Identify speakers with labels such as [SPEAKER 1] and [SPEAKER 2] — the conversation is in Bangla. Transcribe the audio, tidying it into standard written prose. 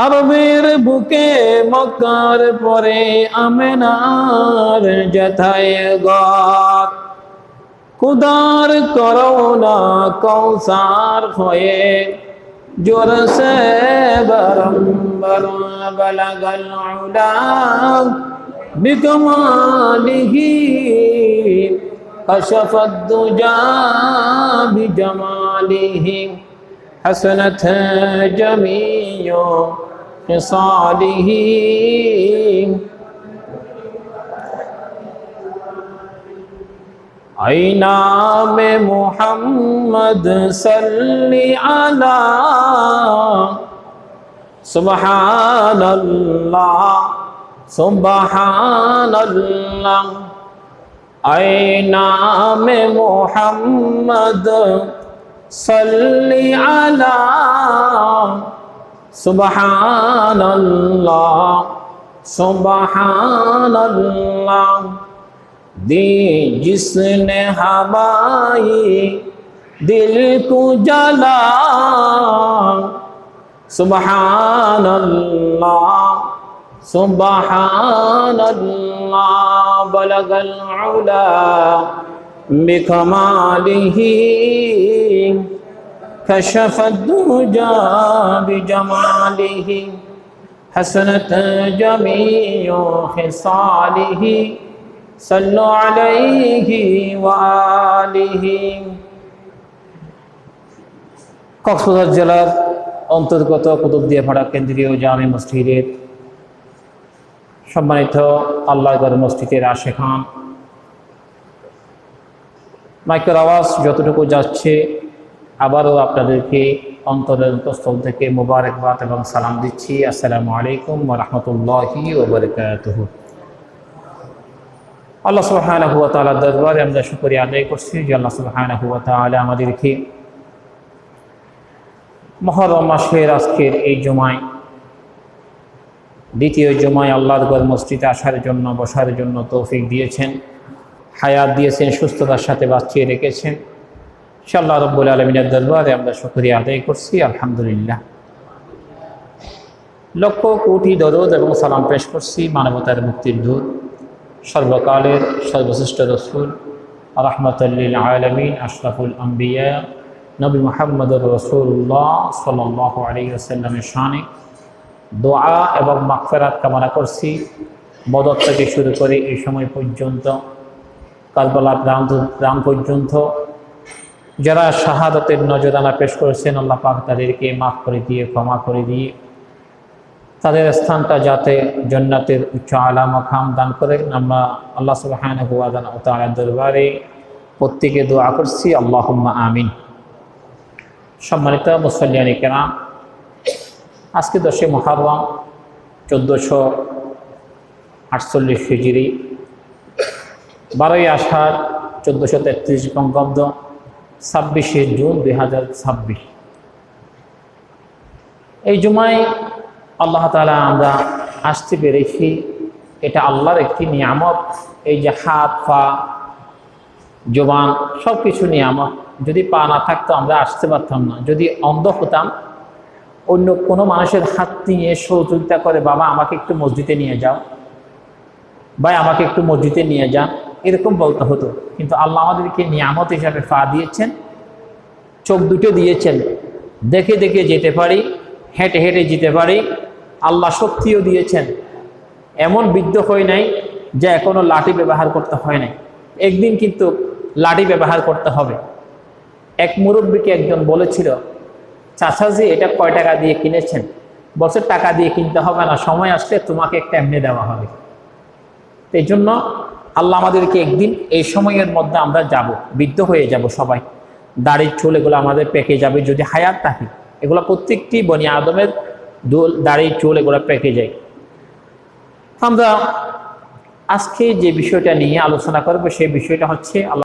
[SPEAKER 1] আরবের বুকে মক্কার পরে আমেনার যেথায় ঘর, খুদার করোনা কৌসার হয়ে জোরসে বরম্বর বলগল উলা বিকমালিহি কশফত দুজা বিজমালিহি حسنت جميع خصاله اے نام محمد صلی علی سبحان اللہ سبحان اللہ اے نام محمد صلی علی سبحان اللہ سبحان اللہ دی جس نے ہماری دل کو جلا سبحان اللہ سبحان اللہ بلغ العلا بکمالہ کشف الدجى بجماله حسنت جميع خصاله صلوا عليه وآله কক্সবাজার জেলার অন্তর্গত কুতুবদিয়াপাড়া কেন্দ্রীয় জামে মসজিদের সম্মানিত আল্লাহর মসজিদের আশেখান, মাইকের আওয়াজ যতটুকু যাচ্ছে আবারও আপনাদেরকে অন্তরের অন্তঃস্থল থেকে মোবারকবাদ এবং সালাম দিচ্ছি। আসসালামু আলাইকুম ওয়া রাহমাতুল্লাহি ওয়া বারাকাতুহু। আল্লাহ সুবহানাহু ওয়া তাআলার দরবারে আমরা শুকরিয়া আদায় করছি যে আল্লাহ সুবহানাহু ওয়া তাআলা আমাদেরকে মুহররম মাসের আজকের এই জুমায়, দ্বিতীয় জুমায় আল্লাহর ঘর মসজিদে আসার জন্য, বসার জন্য তৌফিক দিয়েছেন, হায়াত দিয়েছেন, সুস্থতার সাথে বাঁচিয়ে রেখেছেন। ইনশাআল্লাহ রাব্বুল আলামিনের দরবারে আমরা শুকরিয়া আদায় করছি, আলহামদুলিল্লাহ। লক্ষ কোটি দরুদ এবং সালাম পেশ করছি মানবতার মুক্তির দূত, সর্বকালের সর্বশ্রেষ্ঠ রাসূল রাহমাতুল লিল আলামিন আশরাফুল আম্বিয়া নবী মুহাম্মদুর রাসূলুল্লাহ সাল্লাল্লাহু আলাইহি ওয়াসাল্লামের শানে দোয়া এবং মাগফিরাত কামনা করছি। বদর থেকে শুরু করে এই সময় পর্যন্ত, কারবালা প্রাণ পর্যন্ত যারা শাহাদাতের নজরানা পেশ করেছেন, আল্লাহ পাক তাদেরকে মাফ করে দিয়ে, ক্ষমা করে দিয়ে তাদের স্থানটা যাতে জান্নাতের উচ্চ আলা মাকাম দান করেন, আমরা আল্লাহ সুবহানাহু ওয়া তাআলার দরবারে প্রত্যেকে দোয়া করছি, আল্লাহুম্মা আমিন। সম্মানিত মুসল্লিয়ানে কেরাম, আজকে 10 মুহররম 1448 হিজরি, 12ই আষাঢ় 1433 বঙ্গাব্দ, 26শে জুন 2026। এই জুমায় আল্লাহ তাআলা আমরা আসতে পেরেছি, এটা আল্লাহর একটি নিয়ামত। এই যে হাত, পা, জবান সব কিছু নিয়ামত। যদি পা না থাকতো আমরা আসতে পারতাম না। যদি অন্ধ হতাম, অন্য কোনো মানুষের হাত নিয়ে সহযোগিতা করে, বাবা আমাকে একটু মসজিদে নিয়ে যাও, ভাই আমাকে একটু মসজিদে নিয়ে যান, এরকম বলতে হতো। কিন্তু আল্লাহ আমাদেরকে নিয়ামত হিসাবে পা দিয়েছেন, চোখ দুটো দিয়েছেন, দেখে দেখে যেতে পারি, হেঁটে হেঁটে যেতে পারি। আল্লাহ শক্তিও দিয়েছেন, এমন বিদ্ধ হয় নাই যে এখনও লাঠি ব্যবহার করতে হয় নাই। একদিন কিন্তু লাঠি ব্যবহার করতে হবে। এক মুরব্বীকে একজন বলেছিল, চাচাজি এটা কয় টাকা দিয়ে কিনেছেন? বলছে টাকা দিয়ে কিনতে হবে না, সময় আসলে তোমাকে একটা এমনি দেওয়া হবে। এই জন্য আল্লাহ আমাদেরকে একদিন এই সময়ের মধ্যে আমরা যাব, বৃদ্ধ হয়ে যাব সবাই। দাড়ির চুল এগুলো আমাদের পেকে যাবে যদি হায়াত থাকে। এগুলো প্রত্যেকটি বনি আদমের দাড়ির চুল এগুলো পেকে যায়। আমরা আজকে যে বিষয়টা নিয়ে আলোচনা করব সেই বিষয়টা হচ্ছে